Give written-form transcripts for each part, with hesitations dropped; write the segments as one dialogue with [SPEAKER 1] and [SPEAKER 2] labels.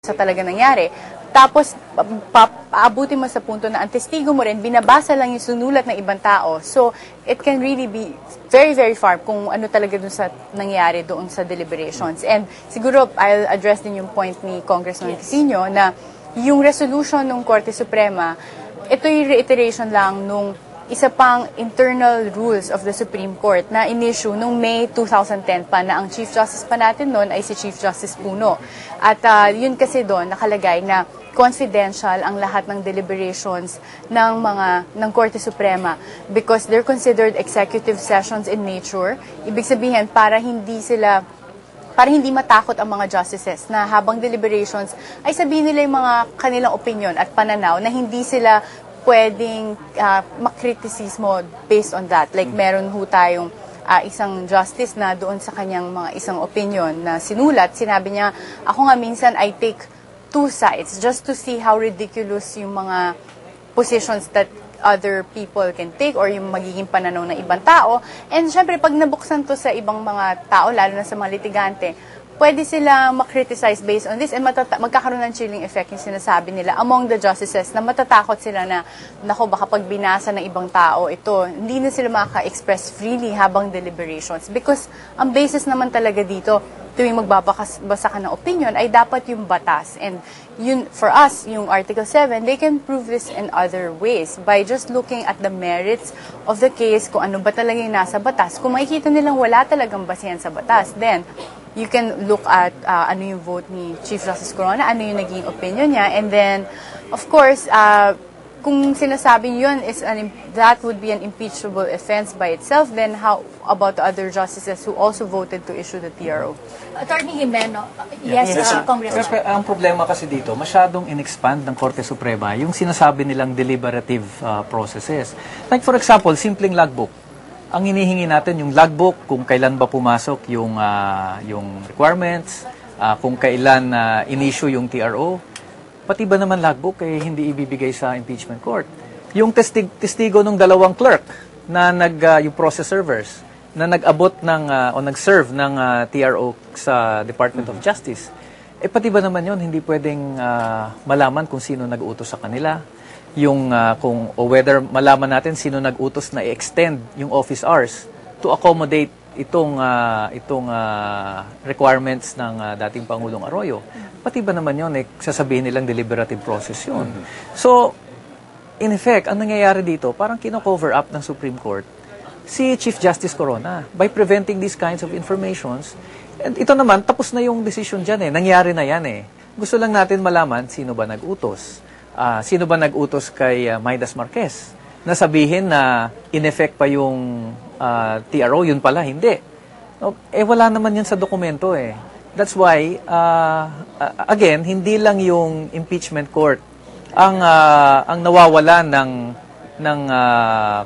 [SPEAKER 1] sa talaga nangyari. Tapos, paabutin mo sa punto na ang testigo mo rin, binabasa lang yung sunulat ng ibang tao. So, it can really be very, very far kung ano talaga dun sa nangyari doon sa deliberations. And siguro, I'll address din yung point ni Congressman Quisino na yung resolution ng Korte Suprema, ito yung reiteration lang nung isa pang internal rules of the Supreme Court na in-issue noong May 2010 pa na ang Chief Justice pa natin noon ay si Chief Justice Puno. At yun kasi doon nakalagay na confidential ang lahat ng deliberations ng Korte Suprema because they're considered executive sessions in nature. Ibig sabihin para hindi matakot ang mga justices na habang deliberations ay sabihin nila yung mga kanilang opinion at pananaw na hindi sila pwedeng makritisismo based on that. Like meron ho tayong isang justice na doon sa kanyang mga isang opinion na sinulat, sinabi niya, ako nga minsan I take two sides just to see how ridiculous yung mga positions that other people can take or yung magiging pananaw ng ibang tao. And syempre, pag nabuksan to sa ibang mga tao, lalo na sa mga litigante, pwede sila makriticize based on this and magkakaroon ng chilling effect yung sinasabi nila among the justices na matatakot sila na, nako, baka pag binasa ng ibang tao ito, hindi na sila makaka-express freely habang deliberations. Because ang basis naman talaga dito, tuwing magbabasa ka ng opinion, ay dapat yung batas. And yun, for us, yung Article 7, they can prove this in other ways by just looking at the merits of the case, kung ano ba talaga yung nasa batas. Kung makikita nilang wala talagang basihan sa batas, then you can look at ano yung vote ni Chief Justice Corona, ano yung naging opinion niya, and then, of course, kung sinasabing yun that would be an impeachable offense by itself, then how about the other justices who also voted to issue the TRO?
[SPEAKER 2] Attorney Jimeno, yes, Congressman.
[SPEAKER 3] Pero ang problema kasi dito, masyadong in-expand ng Korte Suprema yung sinasabi nilang deliberative processes. Like for example, simpleng logbook. Ang hinihingi natin yung logbook, kung kailan ba pumasok yung requirements, kung kailan in-issue yung TRO. Pati ba naman logbook eh, hindi ibibigay sa impeachment court. Yung testigo ng dalawang clerk na yung process servers na nag-abot o nag-serve ng TRO sa Department of Justice. Eh pati ba naman yun, hindi pwedeng malaman kung sino nag-utos sa kanila. Whether malaman natin sino nag-utos na i-extend yung office hours to accommodate itong requirements ng dating Pangulong Arroyo. Pati ba naman yun, sasabihin nilang deliberative process yun. So, in effect, ang nangyayari dito, parang kino-cover up ng Supreme Court si Chief Justice Corona by preventing these kinds of informations. And ito naman, tapos na yung decision dyan nangyari na yan Gusto lang natin malaman sino ba nag-utos. Sino ba nag-utos kay Maidas Marquez? Na sabihin na in-effect pa yung TRO, yun pala, hindi. Wala naman yun sa dokumento That's why, again, hindi lang yung impeachment court ang nawawala ng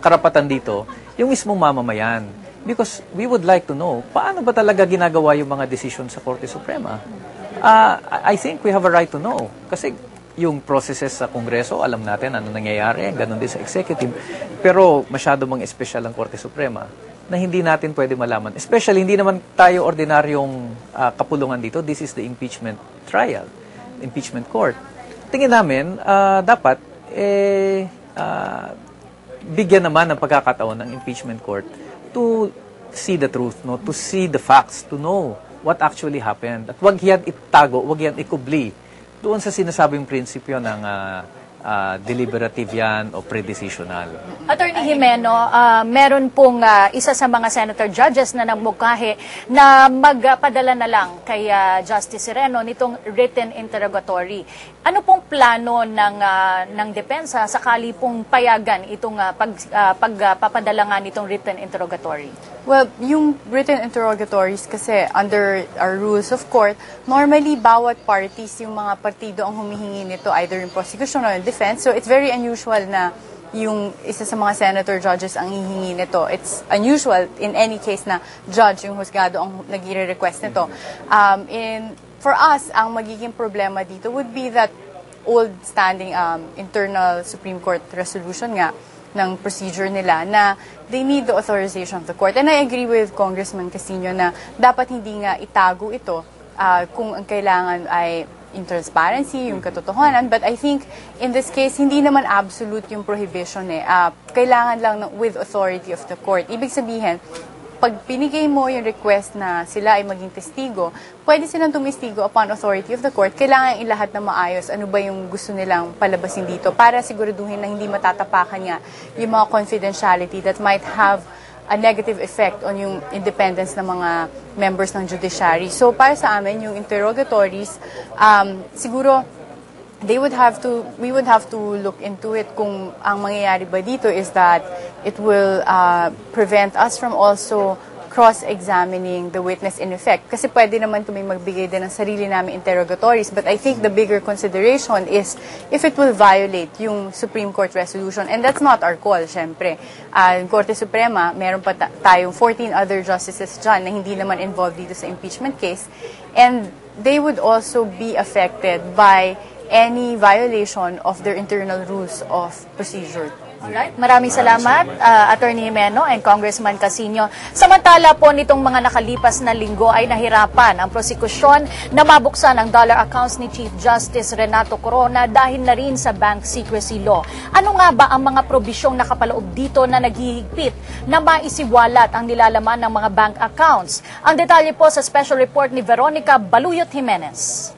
[SPEAKER 3] karapatan dito, yung mismong mamamayan. Because we would like to know, paano ba talaga ginagawa yung mga desisyon sa Korte Suprema? I think we have a right to know. Kasi yung processes sa Kongreso, alam natin ano nangyayari, ganun din sa executive. Pero masyado mang espesyal ang Korte Suprema na hindi natin pwede malaman. Especially, hindi naman tayo ordinaryong kapulungan dito. This is the impeachment trial, impeachment court. Tingin namin, dapat bigyan naman ng pagkakataon ng impeachment court to see the truth, to see the facts, to know what actually happened. At wag yan itago, wag yan ikubli doon sa sinasabing prinsipyo ng deliberative yan o pre-decisional.
[SPEAKER 2] Attorney Jimeno, meron pong isa sa mga senator judges na nagmungkahi na magpadala na lang kay Justice Sereno nitong written interrogatory. Ano pong plano ng depensa sakali pong payagan itong pagpapadala nga nitong written interrogatory?
[SPEAKER 1] Well, yung written interrogatories kasi under our rules of court, normally bawat parties, yung mga partido ang humihingi nito, either yung prosecution or defense. So it's very unusual na yung isa sa mga senator judges ang hihingi nito. It's unusual in any case na judge, yung husgado, ang nag-request nito. For us, ang magiging problema dito would be that old-standing internal Supreme Court resolution nga ng procedure nila na they need the authorization of the court. And I agree with Congressman Casino na dapat hindi nga itago ito kung ang kailangan ay yung transparency, yung katotohanan. But I think, in this case, hindi naman absolute yung prohibition eh. Kailangan lang with authority of the court. Ibig sabihin, pag pinigay mo yung request na sila ay maging testigo, pwede silang tumistigo upon authority of the court. Kailangan ilahat na maayos. Ano ba yung gusto nilang palabasin dito para siguraduhin na hindi matatapakan nga yung mga confidentiality that might have a negative effect on yung independence ng mga members ng judiciary. So para sa amin, yung interrogatories, siguro we would have to look into it kung ang mangyayari ba dito is that it will prevent us from also cross-examining the witness in effect. Kasi pwede naman kami magbigay din ng sarili namin interrogatories, but I think the bigger consideration is if it will violate yung Supreme Court resolution. And that's not our call, syempre. Yung Korte Suprema, meron pa tayong 14 other justices dyan na hindi naman involved dito sa impeachment case. And they would also be affected by any violation of their internal rules of procedure.
[SPEAKER 2] Alright, maraming salamat, Attorney Jimeno and Congressman Casino. Samantala po nitong mga nakalipas na linggo ay nahirapan ang prosekusyon na mabuksan ang dollar accounts ni Chief Justice Renato Corona dahil na rin sa bank secrecy law. Ano nga ba ang mga probisyong nakapaloob dito na naghihigpit na maisiwalat ang nilalaman ng mga bank accounts? Ang detalye po sa special report ni Veronica Baluyot Jimenez.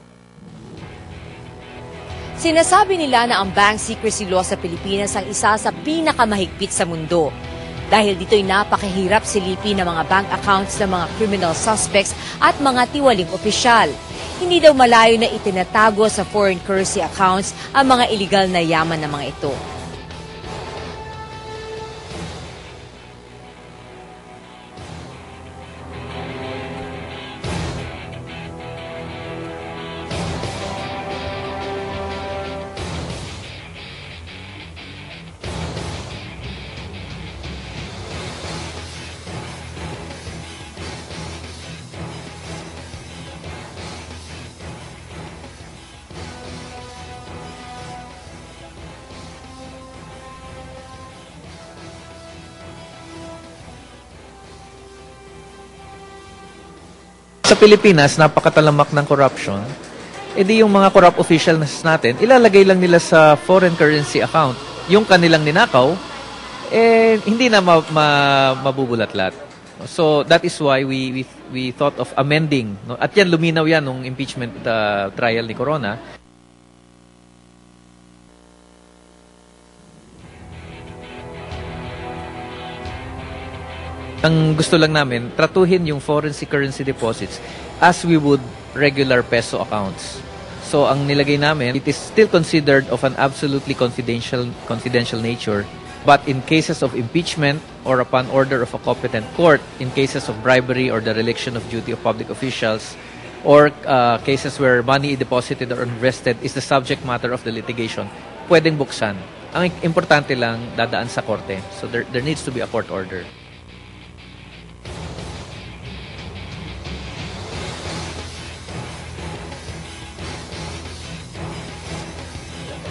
[SPEAKER 4] Sinasabi nila na ang bank secrecy law sa Pilipinas ang isa sa pinakamahigpit sa mundo. Dahil dito'y napakahirap silipin ng mga bank accounts ng mga criminal suspects at mga tiwaling opisyal. Hindi daw malayo na itinatago sa foreign currency accounts ang mga illegal na yaman ng mga ito.
[SPEAKER 3] Sa Pilipinas, napakatalamak ng corruption. E di yung mga corrupt officials natin, ilalagay lang nila sa foreign currency account yung kanilang ninakaw, hindi na mabubulatlat. So that is why we thought of amending. No? At yan, luminaw yan nung impeachment trial ni Corona. Ang gusto lang namin, tratuhin yung foreign currency deposits as we would regular peso accounts. So ang nilagay namin, it is still considered of an absolutely confidential nature. But in cases of impeachment or upon order of a competent court, in cases of bribery or dereliction of duty of public officials, or cases where money deposited or invested is the subject matter of the litigation, pwedeng buksan. Ang importante lang, dadaan sa korte. So there needs to be a court order.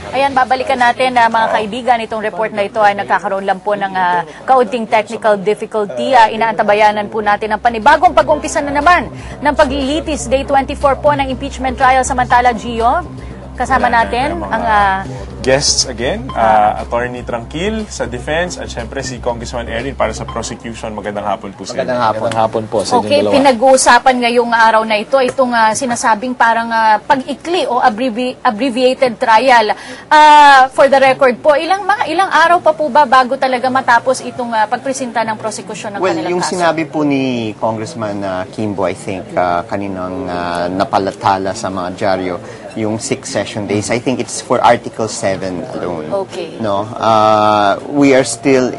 [SPEAKER 2] Ayan, babalikan natin mga kaibigan. Itong report na ito ay nagkakaroon lang po ng kaunting technical difficulty. Inaantabayanan po natin ang panibagong pag-umpisa na naman ng paglilitis. Day 24 po ng impeachment trial. Samantala, Gio, kasama natin ang
[SPEAKER 5] guests again, Attorney Tranquil sa defense at syempre si Congressman Erin para sa prosecution. Magandang hapon po sa inyo.
[SPEAKER 6] Magandang hapon po sa
[SPEAKER 2] okay,
[SPEAKER 6] dalawa.
[SPEAKER 2] Pinag-uusapan ngayong araw na ito, itong sinasabing parang pag-ikli o abbreviated trial. For the record po, ilang araw pa po ba bago talaga matapos itong pagpresenta ng prosecution ng kanilang
[SPEAKER 6] yung
[SPEAKER 2] kaso?
[SPEAKER 6] sinabi po ni Congressman Kimbo, I think, kaninang napalathala sa mga dyaryo, yung 6 session days, I think it's for Article 7 alone.
[SPEAKER 2] Okay.
[SPEAKER 6] No, we are still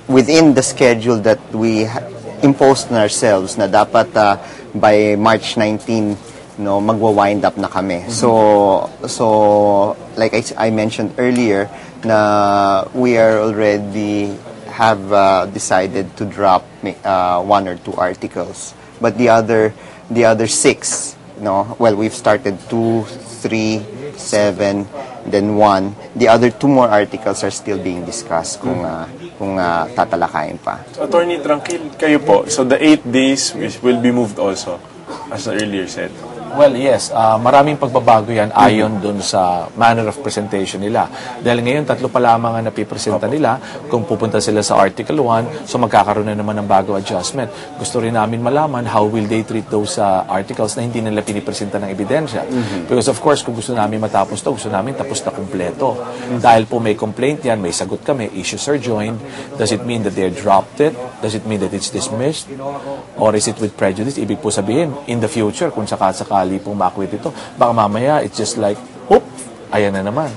[SPEAKER 6] within the schedule that we imposed on ourselves na dapat by March 19, no, magwa-wind up na kami.
[SPEAKER 2] Mm-hmm.
[SPEAKER 6] So like I mentioned earlier, na we are already have decided to drop 1 or 2 articles, but the other 6. No, well, we've started 2, 3, 7, then 1. The other 2 more articles are still being discussed kung tatalakayin pa.
[SPEAKER 5] So, Attorney Tranquil, kayo po. So the 8 days will be moved also, as earlier said.
[SPEAKER 7] Well, yes. Maraming pagbabago yan ayon dun sa manner of presentation nila. Dahil ngayon, 3 pa lamang ang napipresenta nila. Kung pupunta sila sa Article 1, so magkakaroon na naman ng bago adjustment. Gusto rin namin malaman how will they treat those articles na hindi nila pinipresenta ng ebidensya. Because of course, kung gusto namin matapos to, gusto namin tapos na kumpleto. Dahil po may complaint yan, may sagot kami, issues are joined. Does it mean that they dropped it? Does it mean that it's dismissed? Or is it with prejudice? Ibig po sabihin, in the future, kung sakali pong makwit ito, baka mamaya, it's just like, oop, ayan na naman.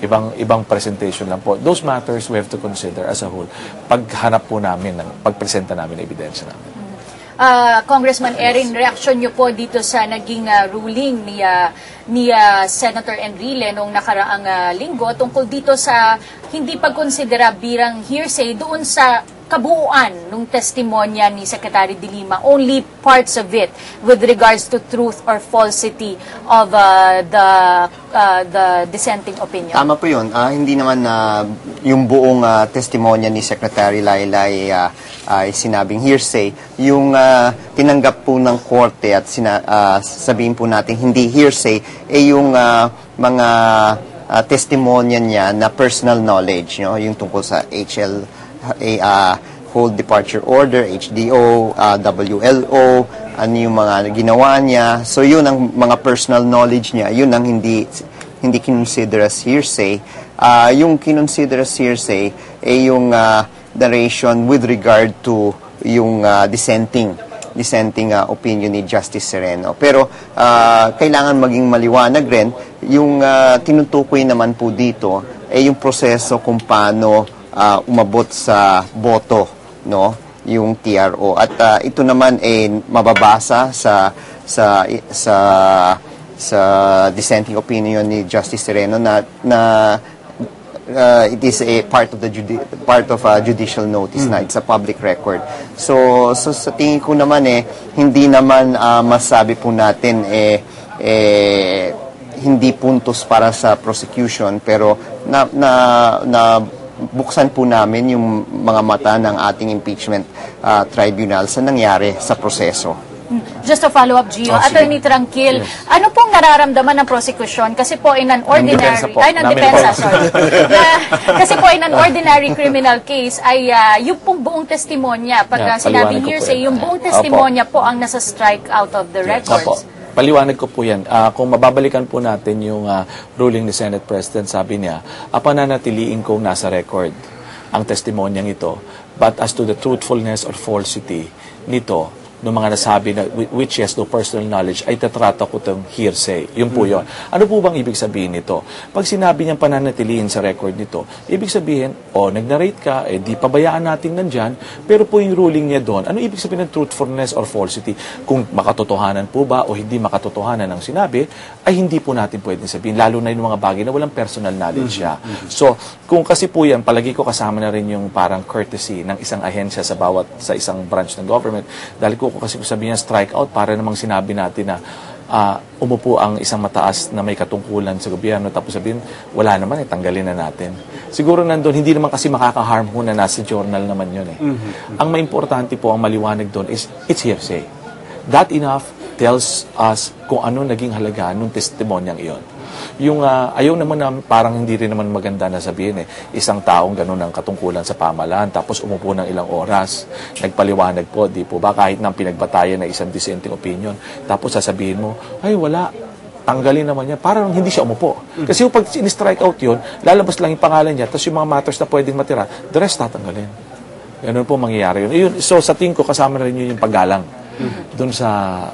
[SPEAKER 7] Ibang presentation lang po. Those matters we have to consider as a whole. Paghanap po namin, pagpresenta namin ng ebidensya namin.
[SPEAKER 2] Congressman Erin, reaksyon niyo po dito sa naging ruling ni Senator Enrile noong nakaraang linggo tungkol dito sa hindi pagkonsidera bilang hearsay doon sa kabuuan ng testimonya ni Secretary De Lima, only parts of it with regards to truth or falsity of the dissenting opinion.
[SPEAKER 6] Tama po yun. Hindi naman yung buong testimonya ni Secretary Laylay ay sinabing hearsay. Yung tinanggap po ng korte at sabihin po natin hindi hearsay, yung mga testimonya niya na personal knowledge, yung tungkol sa Hold Departure Order, HDO, WLO, ano yung mga ginawa niya. So yun ang mga personal knowledge niya, yun ang hindi kinonsider as hearsay. Yung kinonsider as hearsay ay yung narration with regard to yung dissenting opinion ni Justice Sereno. Pero kailangan maging maliwanag rin, yung tinutukoy naman po dito ay yung proseso kung paano umabot sa boto, no, yung TRO. At ito naman ay mababasa sa dissenting opinion ni Justice Sereno na it is a part of judicial notice na it's a public record. So sa tingin ko naman hindi naman masabi po natin hindi puntos para sa prosecution, pero na buksan po namin yung mga mata ng ating impeachment tribunal sa nangyari sa proseso.
[SPEAKER 2] Just to follow up, Gio, Attorney Tranquil, ano pong nararamdaman ng prosecution? Kasi po in an ordinary, kasi po in an ordinary criminal case ay yung pong buong testimonya, pag sinabing hearsay, yung buong testimonya po ang nasa strike out of the records.
[SPEAKER 7] Paliwanag ko po yan. Kung mababalikan po natin yung ruling ni Senate President, sabi niya, pananatiliin kong nasa record ang testimonyang ito. But as to the truthfulness or falsity nito, ng mga nasabi na which has no personal knowledge, ay tatrato ko itong hearsay. Yun po yun. Ano po bang ibig sabihin nito? Pag sinabi niyang pananatilihin sa record nito, ibig sabihin, nag-narrate ka, di pabayaan natin nandyan, pero po yung ruling niya doon, ano ibig sabihin ng truthfulness or falsity? Kung makatotohanan po ba o hindi makatotohanan ang sinabi, ay hindi po natin pwedeng sabihin, lalo na yung mga bagay na walang personal knowledge siya. So, kung kasi po yan, palagi ko kasama na rin yung parang courtesy ng isang ahensya sa isang branch ng government, dahil kasi kung sabihin niya strike out, para namang sinabi natin na umupo ang isang mataas na may katungkulan sa gobyerno, tapos sabihin, wala naman, tanggalin na natin. Siguro nandun, hindi naman kasi makaka-harm ho na nasa journal naman yun Ang maimportante po, ang maliwanag doon is, it's hearsay. That enough tells us kung ano naging halaga nung testimonyang iyon. Yung ayaw naman na parang hindi rin naman maganda na sabihin isang taong ganun ang katungkulan sa pamahalaan tapos umupo ng ilang oras, nagpaliwanag po, di po ba, kahit nang pinagbatayan na isang dissenting opinion, tapos sasabihin mo, ay wala, tanggalin naman niya, parang hindi siya umupo. Kasi pag in-strike out yun, lalabas lang yung pangalan niya, tapos yung mga matters na pwedeng matira, the rest tatanggalin. Ganun po mangyayari yun. So sa tingin ko, kasama na rin yun yung paggalang doon sa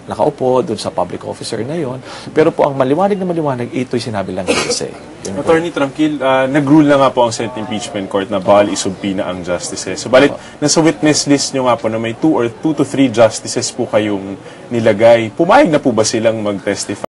[SPEAKER 7] nakaupo, doon sa public officer na yon. Pero po ang maliwanag na maliwanag, ito'y sinabi lang hearsay.
[SPEAKER 5] Attorney Tranquil, nag-rule na nga po ang Senate Impeachment Court na bawal isubpina ang justices. So, balit, nasa witness list nyo nga po na may 2 to 3 justices po kayong nilagay. Pumayag na po ba silang mag-testify?